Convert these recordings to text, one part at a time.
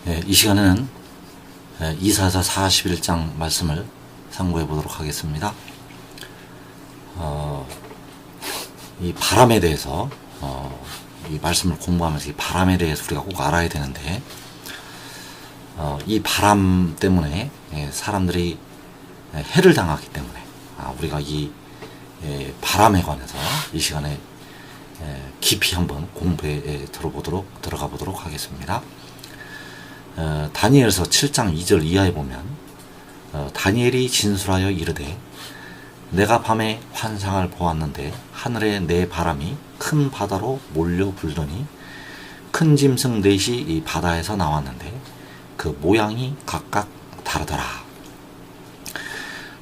이 시간에는 이사야 41장 말씀을 상고해 보도록 하겠습니다. 이 바람에 대해서 이 말씀을 공부하면서 이 바람에 대해서 우리가 꼭 알아야 되는데, 이 바람 때문에 사람들이 해를 당하기 때문에 우리가 이 바람에 관해서 이 시간에 깊이 한번 공부에 들어가 보도록 하겠습니다. 다니엘서 7장 2절 이하에 보면 다니엘이 진술하여 이르되 내가 밤에 환상을 보았는데 하늘에 내 바람이 큰 바다로 몰려 불더니 큰 짐승 넷이 이 바다에서 나왔는데 그 모양이 각각 다르더라.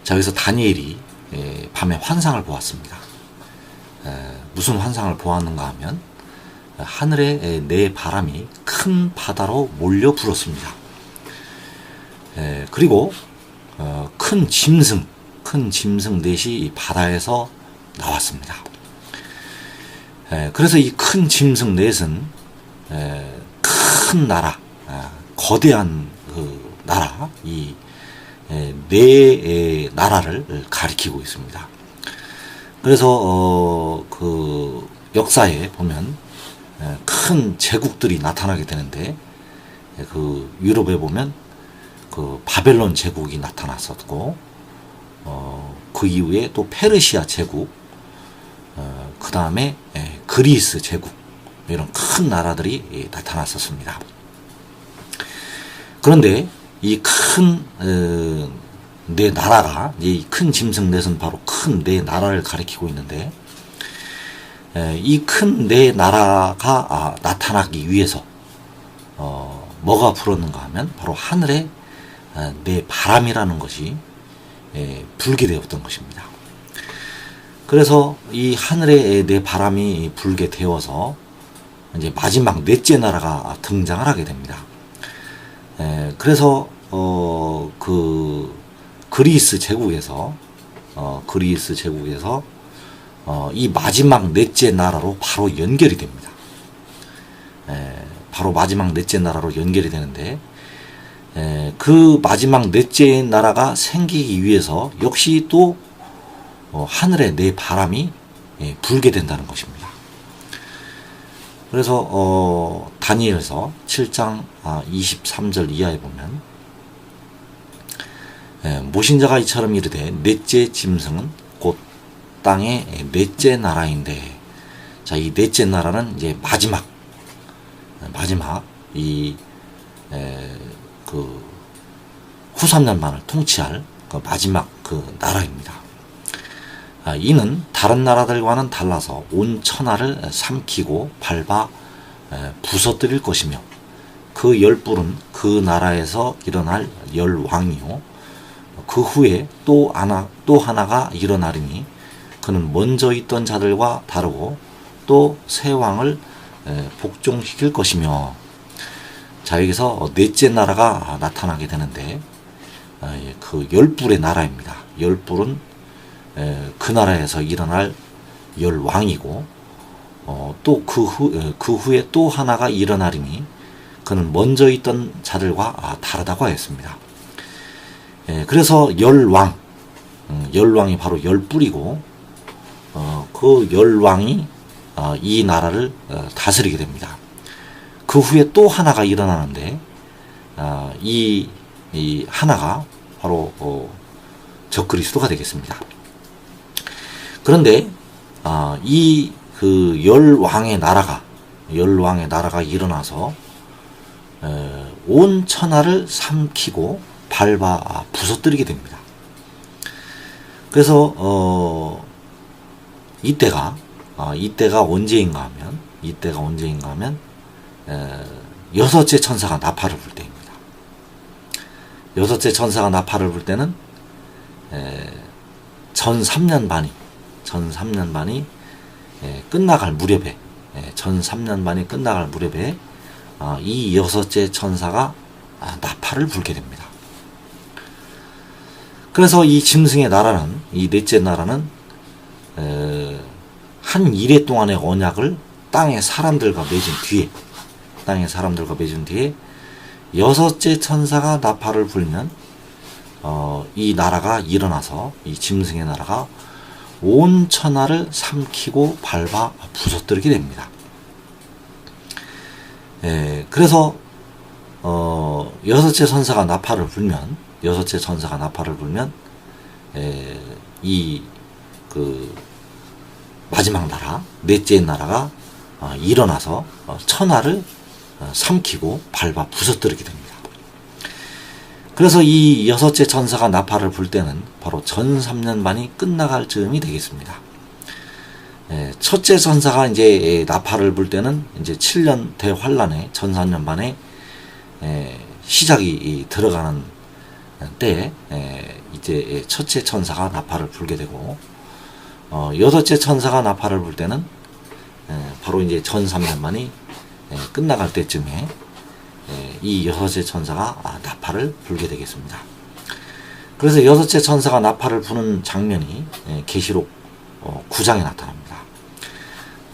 자, 여기서 다니엘이 밤에 환상을 보았습니다. 무슨 환상을 보았는가 하면 하늘에 내 바람이 큰 바다로 몰려 불었습니다. 그리고 큰 짐승 넷이 이 바다에서 나왔습니다. 그래서 이 큰 짐승 넷은 큰 나라, 거대한 그 나라, 이 네 나라를 가리키고 있습니다. 그래서 그 역사에 보면 큰 제국들이 나타나게 되는데, 그 유럽에 보면 그 바벨론 제국이 나타났었고, 그 이후에 또 페르시아 제국, 그 다음에 그리스 제국, 이런 큰 나라들이 나타났었습니다. 그런데 이 큰 네 나라가, 이 큰 짐승 넷은 바로 큰 네 나라를 가리키고 있는데, 이 큰 네 나라가 나타나기 위해서 뭐가 불었는가 하면 바로 하늘에 네 바람이라는 것이 불게 되었던 것입니다. 그래서 이 하늘에 네 바람이 불게 되어서 이제 마지막 넷째 나라가 등장을 하게 됩니다. 그래서 그 그리스 제국에서 이 마지막 넷째 나라로 바로 연결이 됩니다. 바로 마지막 넷째 나라로 연결이 되는데, 그 마지막 넷째 나라가 생기기 위해서 역시 또 하늘에 네 바람이 불게 된다는 것입니다. 그래서 다니엘서 7장 23절 이하에 보면 모신자가 이처럼 이르되 넷째 짐승은 곧 땅의 넷째 나라인데, 자, 이 넷째 나라는 이제 마지막 이 그 후3년만을 통치할 그 마지막 그 나라입니다. 이는 다른 나라들과는 달라서 온 천하를 삼키고 밟아 부서뜨릴 것이며, 그 열불은 그 나라에서 일어날 열왕이요 그 후에 또 하나가 일어나리니 그는 먼저 있던 자들과 다르고 또 새 왕을 복종시킬 것이며. 자, 여기서 넷째 나라가 나타나게 되는데, 그 열불의 나라입니다. 열불은 그 나라에서 일어날 열왕이고, 또 그 후에 또 하나가 일어나리니 그는 먼저 있던 자들과 다르다고 하였습니다. 그래서 열왕이 바로 열불이고, 그 열왕이 이 나라를 다스리게 됩니다. 그 후에 또 하나가 일어나는데, 이 하나가 바로 적그리스도가 되겠습니다. 그런데 이 그 열왕의 나라가 일어나서 온 천하를 삼키고 밟아 부서뜨리게 됩니다. 그래서 이때가 언제인가 하면 여섯째 천사가 나팔을 불 때입니다. 여섯째 천사가 나팔을 불 때는 전 3년 반이 끝나갈 무렵에, 이 여섯째 천사가 나팔을 불게 됩니다. 그래서 이 짐승의 나라는, 이 넷째 나라는 한 이래 동안의 언약을 땅의 사람들과 맺은 뒤에 여섯째 천사가 나팔을 불면 이 나라가 일어나서 이 짐승의 나라가 온 천하를 삼키고 밟아 부서뜨리게 됩니다. 그래서 여섯째 천사가 나팔을 불면 이 마지막 나라, 넷째 나라가 일어나서 천하를 삼키고 밟아 부서뜨리게 됩니다. 그래서 이 여섯째 천사가 나팔을 불 때는 바로 전 3년반이 끝나갈 즈음이 되겠습니다. 첫째 천사가 이제 나팔을 불 때는 이제 7년 대환란의 전 3년반에 시작이 들어가는 때 이제 첫째 천사가 나팔을 불게 되고, 여섯째 천사가 나팔을 불 때는 바로 이제 전 3년만이 끝나갈 때쯤에 이 여섯째 천사가 나팔을 불게 되겠습니다. 그래서 여섯째 천사가 나팔을 부는 장면이 계시록 9장에 나타납니다.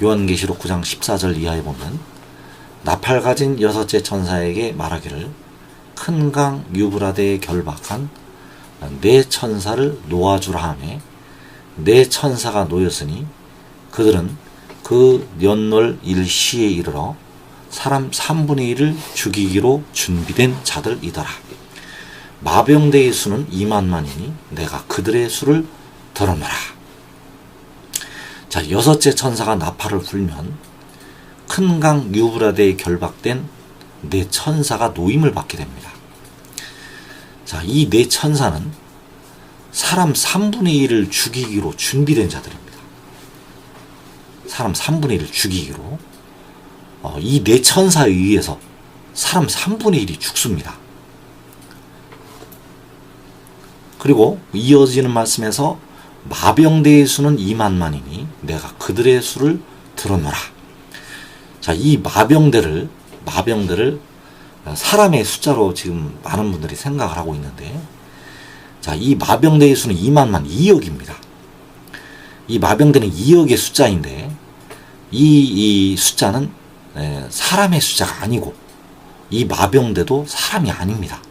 요한계시록 9장 14절 이하에 보면, 나팔 가진 여섯째 천사에게 말하기를 큰 강 유브라데에 결박한 네 천사를 놓아주라 하매 네 천사가 놓였으니 그들은 그 연월 일시에 이르러 사람 3분의 1을 죽이기로 준비된 자들이더라. 마병대의 수는 2만만이니 내가 그들의 수를 들어노라. 자, 여섯째 천사가 나팔을 불면 큰 강 유브라데에 결박된 네 천사가 노임을 받게 됩니다. 자, 이 네 천사는 사람 3분의 1을 죽이기로 준비된 자들입니다. 사람 3분의 1을 죽이기로 이 네 천사에 의해서 사람 3분의 1이 죽습니다. 그리고 이어지는 말씀에서 마병대의 수는 2만만이니 내가 그들의 수를 들어노라. 자, 이 마병대를 사람의 숫자로 지금 많은 분들이 생각을 하고 있는데, 자, 이 마병대의 수는 2만만 2억입니다. 이 마병대는 2억의 숫자인데 이 숫자는 사람의 숫자가 아니고 이 마병대도 사람이 아닙니다.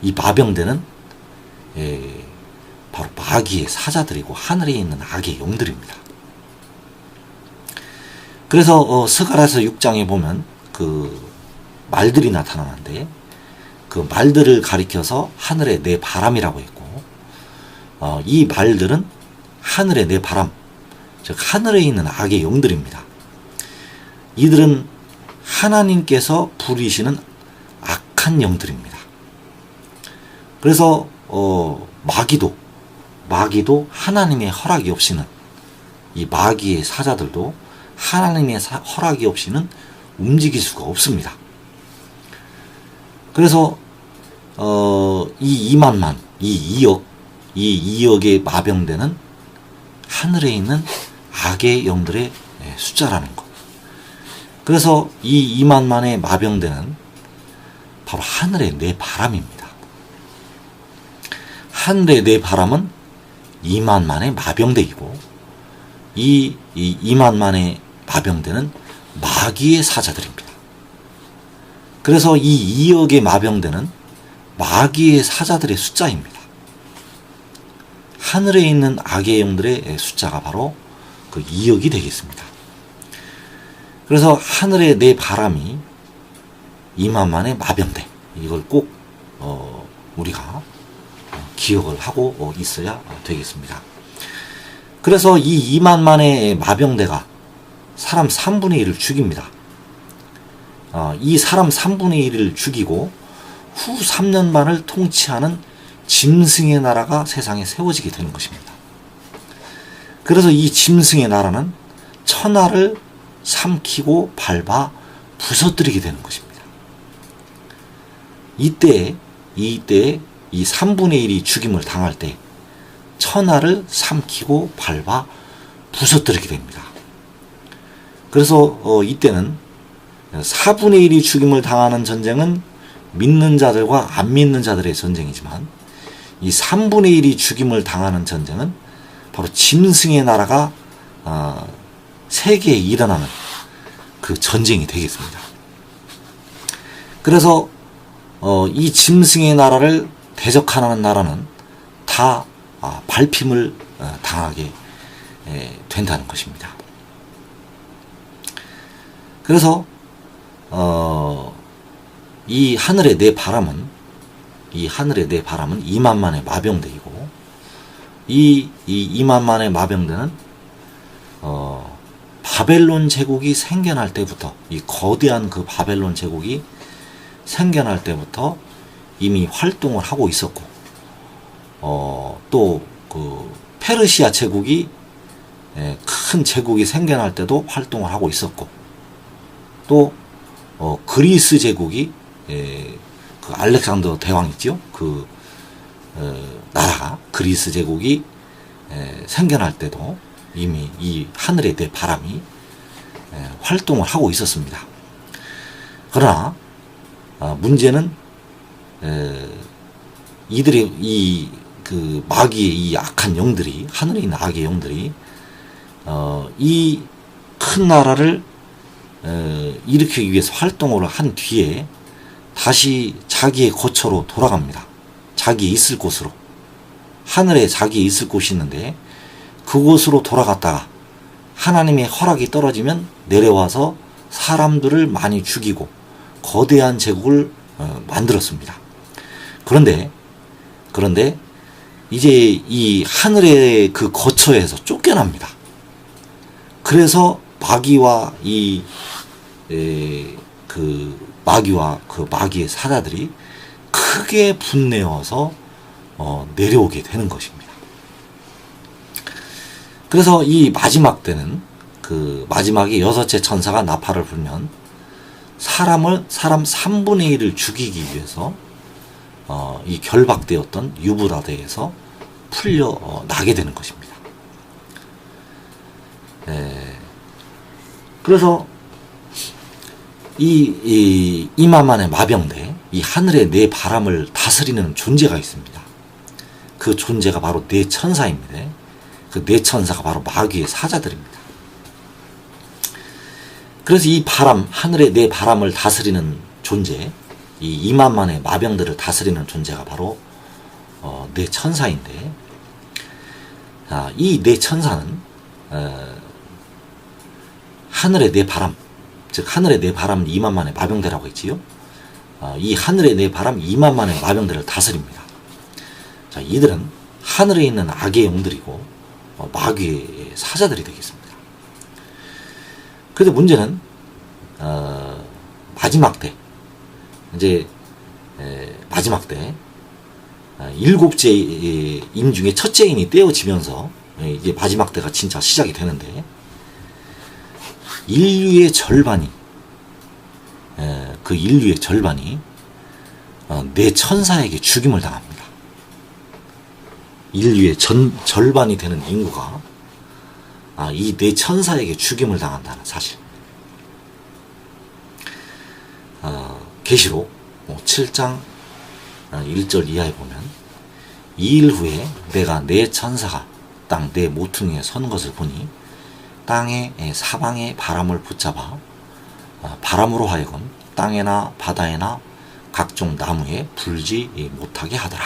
이 마병대는 바로 마귀의 사자들이고 하늘에 있는 악의 영들입니다. 그래서 스가랴서 6장에 보면 그 말들이 나타나는데, 그 말들을 가리켜서 하늘의 네 바람이라고 했고, 이 말들은 하늘의 네 바람, 즉 하늘에 있는 악의 영들입니다. 이들은 하나님께서 부리시는 악한 영들입니다. 그래서 마귀도 하나님의 허락이 없이는, 이 마귀의 사자들도 하나님의 허락이 없이는 움직일 수가 없습니다. 그래서 이 2만만, 이 2억의 마병대는 하늘에 있는 악의 영들의 숫자라는 것. 그래서 이 2만만의 마병대는 바로 하늘의 네 바람입니다. 하늘의 네 바람은 2만만의 마병대이고, 이 2만만의 마병대는 마귀의 사자들입니다. 그래서 이 2억의 마병대는 마귀의 사자들의 숫자입니다. 하늘에 있는 악의 영들의 숫자가 바로 그 2억이 되겠습니다. 그래서 하늘의 네 바람이 2만만의 마병대, 이걸 꼭 우리가 기억을 하고 있어야 되겠습니다. 그래서 이 2만만의 마병대가 사람 3분의 1을 죽입니다. 이 사람 3분의 1을 죽이고 후 3년 반을 통치하는 짐승의 나라가 세상에 세워지게 되는 것입니다. 그래서 이 짐승의 나라는 천하를 삼키고 밟아 부서뜨리게 되는 것입니다. 이때 이 3분의 1이 죽임을 당할 때 천하를 삼키고 밟아 부서뜨리게 됩니다. 그래서 이때는 4분의 1이 죽임을 당하는 전쟁은 믿는 자들과 안 믿는 자들의 전쟁이지만, 이 3분의 1이 죽임을 당하는 전쟁은 바로 짐승의 나라가 세계에 일어나는 그 전쟁이 되겠습니다. 그래서 이 짐승의 나라를 대적하는 나라는 다 밟힘을 당하게 된다는 것입니다. 그래서 이 하늘의 네 바람은 2만만의 마병대이고, 이 2만만의 마병대는 바벨론 제국이 생겨날 때부터, 이 거대한 그 바벨론 제국이 생겨날 때부터 이미 활동을 하고 있었고, 또 그 페르시아 제국이 큰 제국이 생겨날 때도 활동을 하고 있었고, 또 그리스 제국이 그 알렉산더 대왕 있죠? 그 나라가, 그리스 제국이 생겨날 때도 이미 이 하늘의 네 바람이 활동을 하고 있었습니다. 그러나 문제는 이들의 그 마귀의 이 악한 영들이, 하늘에 있는 악의 영들이 이 큰 나라를 일으키기 위해서 활동을 한 뒤에 다시 자기의 거처로 돌아갑니다. 자기 있을 곳으로. 하늘에 자기 있을 곳이 있는데 그곳으로 돌아갔다가 하나님의 허락이 떨어지면 내려와서 사람들을 많이 죽이고 거대한 제국을 만들었습니다. 그런데 이제 이 하늘의 그 거처에서 쫓겨납니다. 그래서 마귀와 그 마귀의 사자들이 크게 분내어서 내려오게 되는 것입니다. 그래서 이 마지막 때는, 그 마지막에 여섯째 천사가 나팔을 불면 사람 3분의 1을 죽이기 위해서 이 결박되었던 유브라데에서 풀려 나게 되는 것입니다. 그래서 이만만의 마병대, 이 하늘의 네 바람을 다스리는 존재가 있습니다. 그 존재가 바로 네 천사입니다. 그 네 천사가 바로 마귀의 사자들입니다. 그래서 이 바람, 하늘의 네 바람을 다스리는 존재, 이 2만만의 마병들을 다스리는 존재가 바로 네 천사인데, 이 네 천사는 하늘의 네 바람, 즉 하늘의 네 바람은 2만만의 마병대라고 했지요. 이 하늘의 네 바람 2만만의 마병대를 다스립니다. 자, 이들은 하늘에 있는 악의 영들이고 마귀의 사자들이 되겠습니다. 그런데 문제는 마지막 때, 이제 마지막 때 7째 인 중에 첫째 인이 떼어지면서 이제 마지막 때가 진짜 시작이 되는데, 인류의 절반이 네 천사에게 죽임을 당합니다. 인류의 절반이 되는 인구가 이 네 천사에게 죽임을 당한다는 사실. 계시록 7장 1절 이하에 보면, 2일 후에 내가 네 천사가 땅 네 모퉁이에 선 것을 보니 땅의 사방의 바람을 붙잡아 바람으로 하여금 땅에나 바다에나 각종 나무에 불지 못하게 하더라.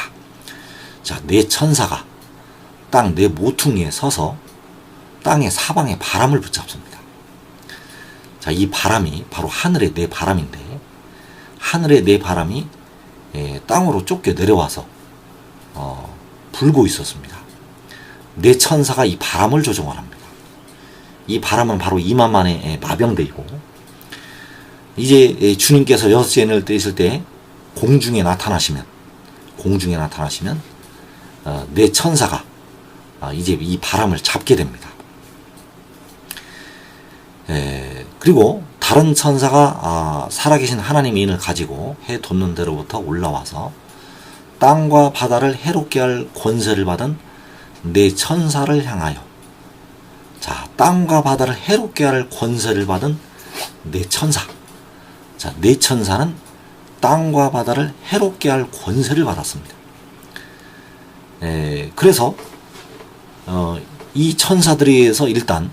자, 네 천사가 땅 네 모퉁이에 서서 땅의 사방의 바람을 붙잡습니다. 자, 이 바람이 바로 하늘의 네 바람인데, 하늘의 네 바람이 땅으로 쫓겨 내려와서 불고 있었습니다. 네 천사가 이 바람을 조종을 합니다. 이 바람은 바로 2만만의 마병대이고, 이제 주님께서 여섯째 인을 떼실 때 공중에 나타나시면 네 천사가 이제 이 바람을 잡게 됩니다. 그리고 다른 천사가 살아계신 하나님의 인을 가지고 해 돋는 데로부터 올라와서 땅과 바다를 해롭게 할 권세를 받은 네 천사를 향하여, 자, 땅과 바다를 해롭게 할 권세를 받은 네 천사. 자, 네 천사는 땅과 바다를 해롭게 할 권세를 받았습니다. 그래서 이 천사들에서 일단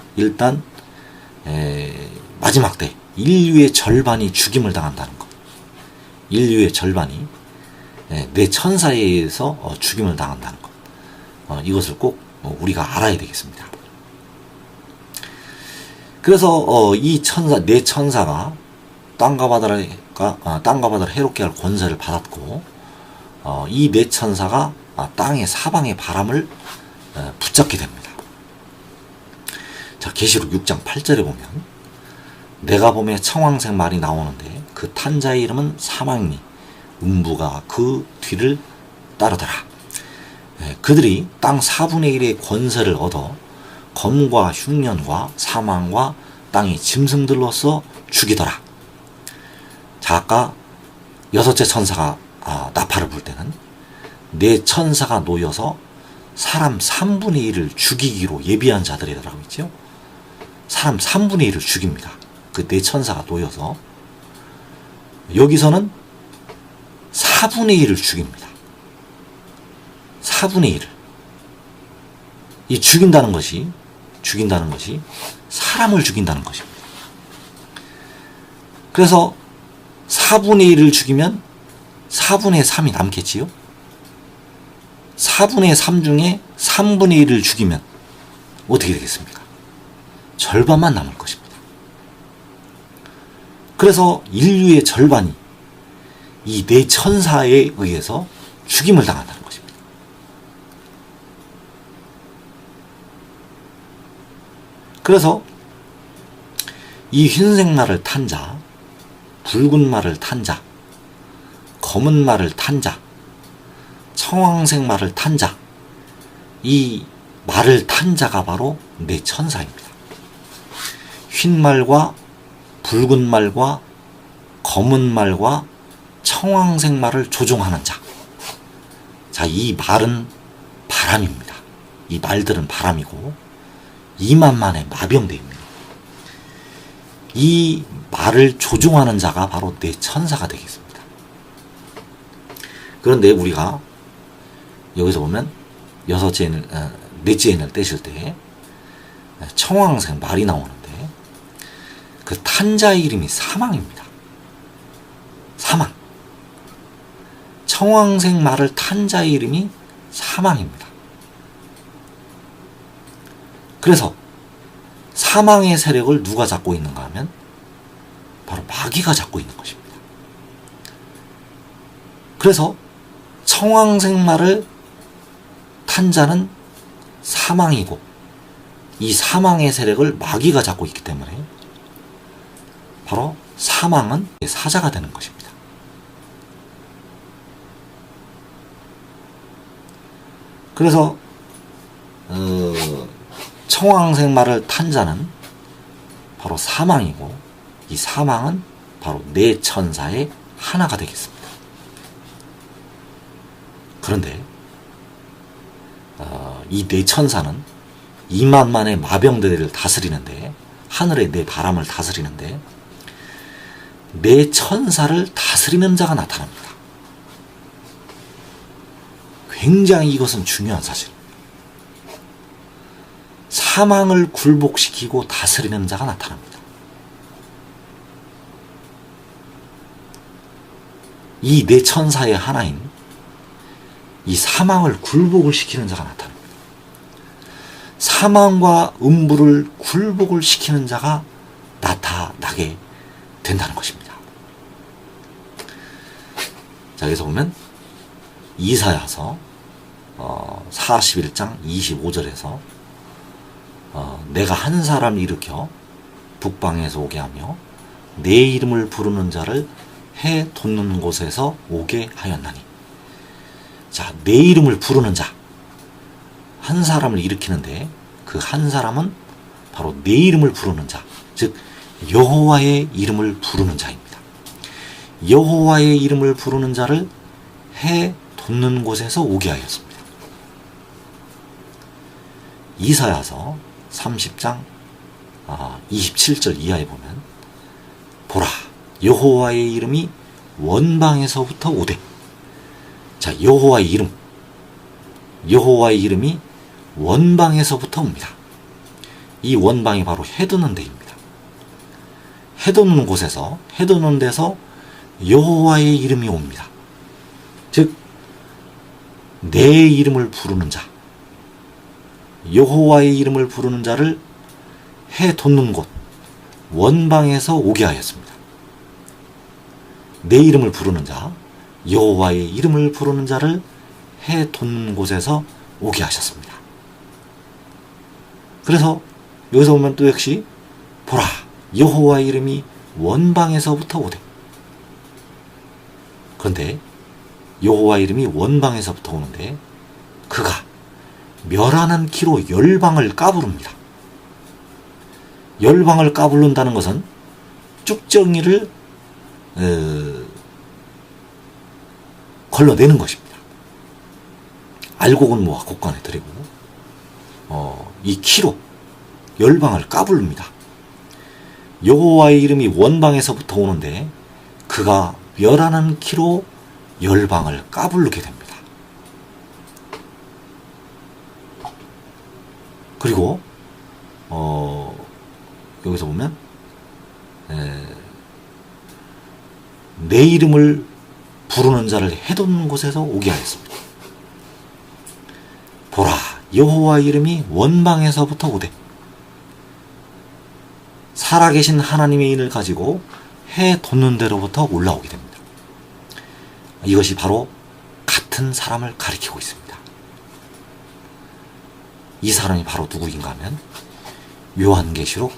마지막 때 인류의 절반이 죽임을 당한다는 것. 인류의 절반이 내 천사에 의해서 죽임을 당한다는 것. 이것을 꼭 우리가 알아야 되겠습니다. 그래서 이 내 천사가 땅과 바다를 해롭게 할 권세를 받았고, 이 내 천사가 땅의 사방의 바람을 붙잡게 됩니다. 자, 계시록 6장 8절에 보면 내가 보매 청황색 말이 나오는데 그 탄 자의 이름은 사망이니 음부가 그 뒤를 따르더라. 그들이 땅 4분의 1의 권세를 얻어 검과 흉년과 사망과 땅의 짐승들로서 죽이더라. 자, 아까 여섯째 천사가 나팔을 불 때는 네 천사가 놓여서 사람 3분의 1을 죽이기로 예비한 자들이라고 했죠. 사람 3분의 1을 죽입니다. 그 네 천사가 놓여서. 여기서는 4분의 1을 죽입니다. 4분의 1을. 이 죽인다는 것이 사람을 죽인다는 것입니다. 그래서 4분의 1을 죽이면 4분의 3이 남겠지요. 4분의 3 중에 3분의 1을 죽이면 어떻게 되겠습니까? 절반만 남을 것입니다. 그래서 인류의 절반이 이 네 천사에 의해서 죽임을 당한다는 것입니다. 그래서 이 흰색 말을 탄 자, 붉은 말을 탄 자, 검은 말을 탄 자, 청황색 말을 탄 자, 이 말을 탄 자가 바로 네 천사입니다. 흰 말과 붉은 말과 검은 말과 청황색 말을 조종하는 자. 자, 이 말은 바람입니다. 이 말들은 바람이고 2만 만의 마병대입니다. 이 말을 조종하는 자가 바로 네 천사가 되겠습니다. 그런데 우리가 여기서 보면 넷째 인을 떼실 때 청황색 말이 나오는데 그 탄자의 이름이 사망입니다. 사망. 청황색 말을 탄 자의 이름이 사망입니다. 그래서 사망의 세력을 누가 잡고 있는가 하면 바로 마귀가 잡고 있는 것입니다. 그래서 청황색 말을 탄 자는 사망이고 이 사망의 세력을 마귀가 잡고 있기 때문에 바로 사망은 사자가 되는 것입니다. 그래서 청황색 말을 탄 자는 바로 사망이고 이 사망은 바로 네 천사의 하나가 되겠습니다. 그런데 이 네 천사는 2만 만의 마병대를 다스리는데, 하늘의 네 바람을 다스리는데 네 천사를 다스리는 자가 나타납니다. 굉장히 이것은 중요한 사실입니다. 사망을 굴복시키고 다스리는 자가 나타납니다. 이 네 천사의 하나인 이 사망을 굴복을 시키는 자가 나타납니다. 사망과 음부를 굴복을 시키는 자가 나타나게 된다는 것입니다. 자, 여기서 보면 이사야서 41장 25절에서 내가 한 사람을 일으켜 북방에서 오게 하며 내 이름을 부르는 자를 해 돋는 곳에서 오게 하였나니. 자, 내 이름을 부르는 자, 한 사람을 일으키는데 그 한 사람은 바로 내 이름을 부르는 자, 즉 여호와의 이름을 부르는 자입니다. 여호와의 이름을 부르는 자를 해 돋는 곳에서 오게 하였습니다. 이사야서 30장 27절 이하에 보면 보라, 여호와의 이름이 원방에서부터 오되. 자, 여호와의 이름이 원방에서부터 옵니다. 이 원방이 바로 해돋는 데입니다. 해돋는 곳에서, 해돋는 데서 여호와의 이름이 옵니다. 즉 내 이름을 부르는 자, 여호와의 이름을 부르는 자를 해 돋는 곳 원방에서 오게 하였습니다. 내 이름을 부르는 자, 여호와의 이름을 부르는 자를 해 돋는 곳에서 오게 하셨습니다. 그래서 여기서 보면 또 역시 보라, 여호와의 이름이 원방에서부터 오되. 그런데 여호와 이름이 원방에서부터 오는데 그가 멸하는 키로 열방을 까부릅니다. 열방을 까부른다는 것은 쭉정이를 걸러내는 것입니다. 알곡은 모아 곡간에 들이고 이 키로 열방을 까부릅니다. 여호와의 이름이 원방에서부터 오는데 그가 멸하는 키로 열방을 까부르게 됩니다. 그리고 여기서 보면 내 이름을 부르는 자를 해돋는 곳에서 오게 하였습니다. 보라, 여호와의 이름이 원방에서부터 오되. 살아계신 하나님의 인을 가지고 해 돋는 데로부터 올라오게 됩니다. 이것이 바로 같은 사람을 가리키고 있습니다. 이 사람이 바로 누구인가 하면 요한계시록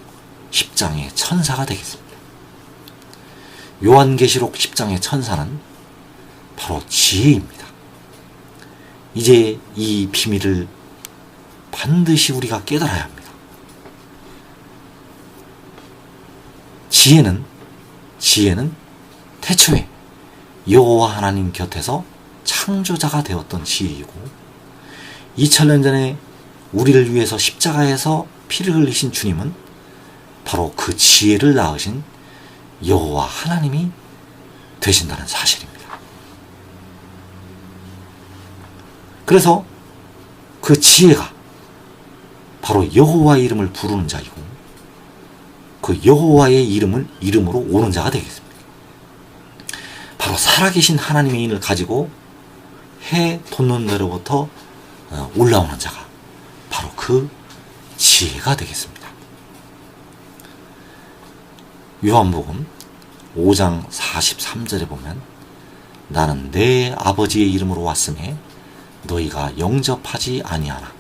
10장의 천사가 되겠습니다. 요한계시록 10장의 천사는 바로 지혜입니다. 이제 이 비밀을 반드시 우리가 깨달아야 합니다. 지혜는 태초에 여호와 하나님 곁에서 창조자가 되었던 지혜이고 2000년 전에 우리를 위해서 십자가에서 피를 흘리신 주님은 바로 그 지혜를 낳으신 여호와 하나님이 되신다는 사실입니다. 그래서 그 지혜가 바로 여호와의 이름을 부르는 자이고 그 여호와의 이름으로 오는 자가 되겠습니다. 바로 살아계신 하나님의 인을 가지고 해 돋는 데로부터 올라오는 자가 바로 그 지혜가 되겠습니다. 요한복음 5장 43절에 보면 나는 내 아버지의 이름으로 왔음에 너희가 영접하지 아니하나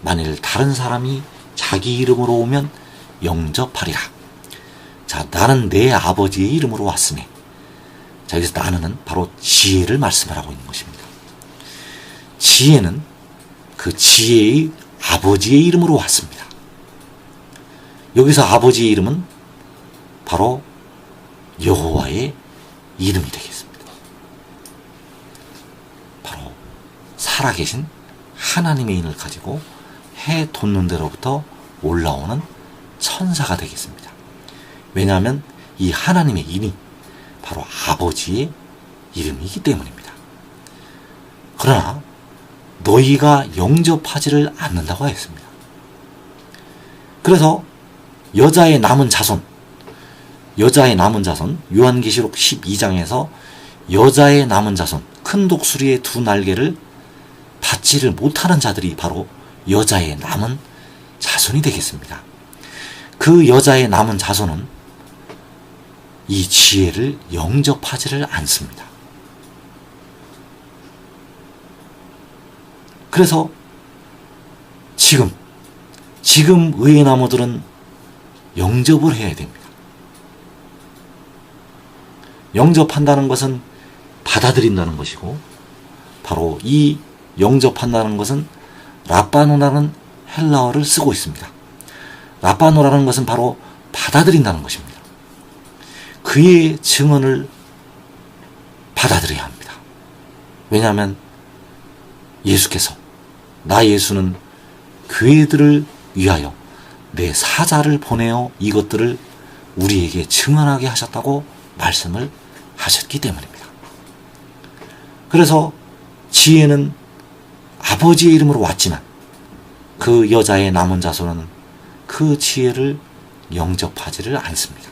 만일 다른 사람이 자기 이름으로 오면 영접하리라. 자, 나는 내 아버지의 이름으로 왔음에. 자, 여기서 나는 바로 지혜를 말씀하라고 있는 것입니다. 지혜는 그 지혜의 아버지의 이름으로 왔습니다. 여기서 아버지의 이름은 바로 여호와의 이름이 되겠습니다. 바로 살아계신 하나님의 인을 가지고 해 돋는 데로부터 올라오는 천사가 되겠습니다. 왜냐하면 이 하나님의 인이 바로 아버지의 이름이기 때문입니다. 그러나 너희가 영접하지를 않는다고 했습니다. 그래서 여자의 남은 자손 요한계시록 12장에서 여자의 남은 자손 큰 독수리의 두 날개를 받지를 못하는 자들이 바로 여자의 남은 자손이 되겠습니다. 그 여자의 남은 자손은 이 지혜를 영접하지를 않습니다. 그래서 지금 의의 나무들은 영접을 해야 됩니다. 영접한다는 것은 받아들인다는 것이고 바로 이 영접한다는 것은 라빠노라는 헬라어를 쓰고 있습니다. 라빠노라는 것은 바로 받아들인다는 것입니다. 그의 증언을 받아들여야 합니다. 왜냐하면 예수께서 나 예수는 교회들을 위하여 내 사자를 보내어 이것들을 우리에게 증언하게 하셨다고 말씀을 하셨기 때문입니다. 그래서 지혜는 아버지의 이름으로 왔지만 그 여자의 남은 자손은 그 지혜를 영접하지를 않습니다.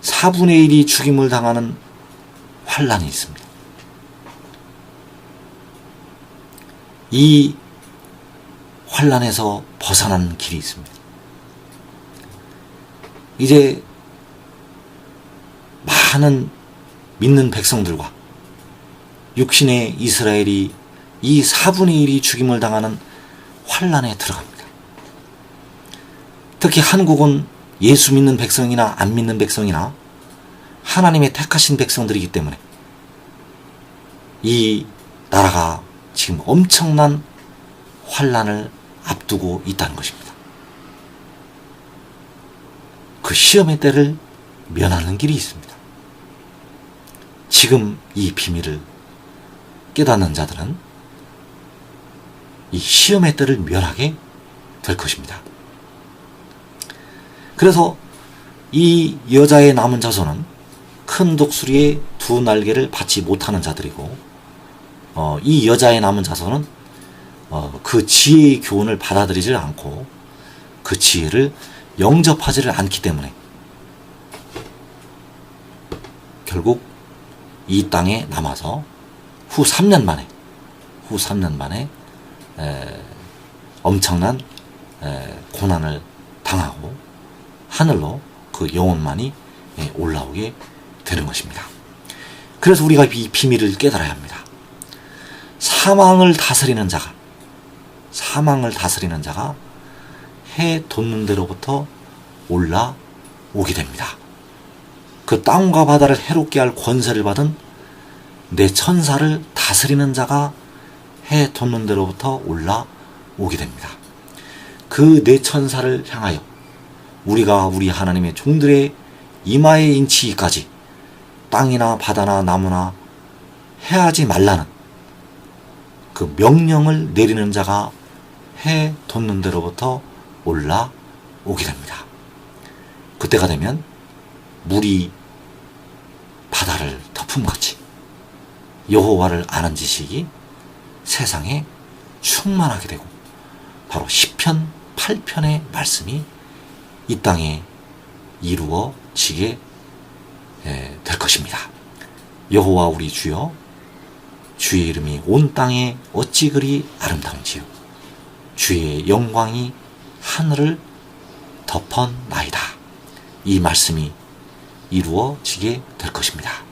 4분의 1이 죽임을 당하는 환란이 있습니다. 이 환란에서 벗어나는 길이 있습니다. 이제 많은 믿는 백성들과 육신의 이스라엘이 이 4분의 1이 죽임을 당하는 환란에 들어갑니다. 특히 한국은 예수 믿는 백성이나 안 믿는 백성이나 하나님의 택하신 백성들이기 때문에 이 나라가 지금 엄청난 환란을 앞두고 있다는 것입니다. 그 시험의 때를 면하는 길이 있습니다. 지금 이 비밀을 깨닫는 자들은 이 시험의 때를 면하게 될 것입니다. 그래서 이 여자의 남은 자손은 큰 독수리의 두 날개를 받지 못하는 자들이고, 이 여자의 남은 자손은 그 지혜의 교훈을 받아들이지 않고 그 지혜를 영접하지를 않기 때문에 결국 이 땅에 남아서 후 3년 만에 엄청난 고난을 당하고 하늘로 그 영혼만이 올라오게 되는 것입니다. 그래서 우리가 이 비밀을 깨달아야 합니다. 사망을 다스리는 자가 해 돋는 데로부터 올라오게 됩니다. 그 땅과 바다를 해롭게 할 권세를 받은 내 천사를 다스리는 자가 해 돋는 데로부터 올라오게 됩니다. 그 내 천사를 향하여 우리가 우리 하나님의 종들의 이마에 인치기까지 땅이나 바다나 나무나 해하지 말라는 그 명령을 내리는 자가 해 돋는 데로부터 올라오게 됩니다. 그때가 되면 물이 바다를 덮음같이 여호와를 아는 지식이 세상에 충만하게 되고 바로 시편 8편의 말씀이 이 땅에 이루어지게 될 것입니다. 여호와 우리 주여, 주의 이름이 온 땅에 어찌 그리 아름다운지요. 주의 영광이 하늘을 덮었나이다. 이 말씀이 이루어지게 될 것입니다.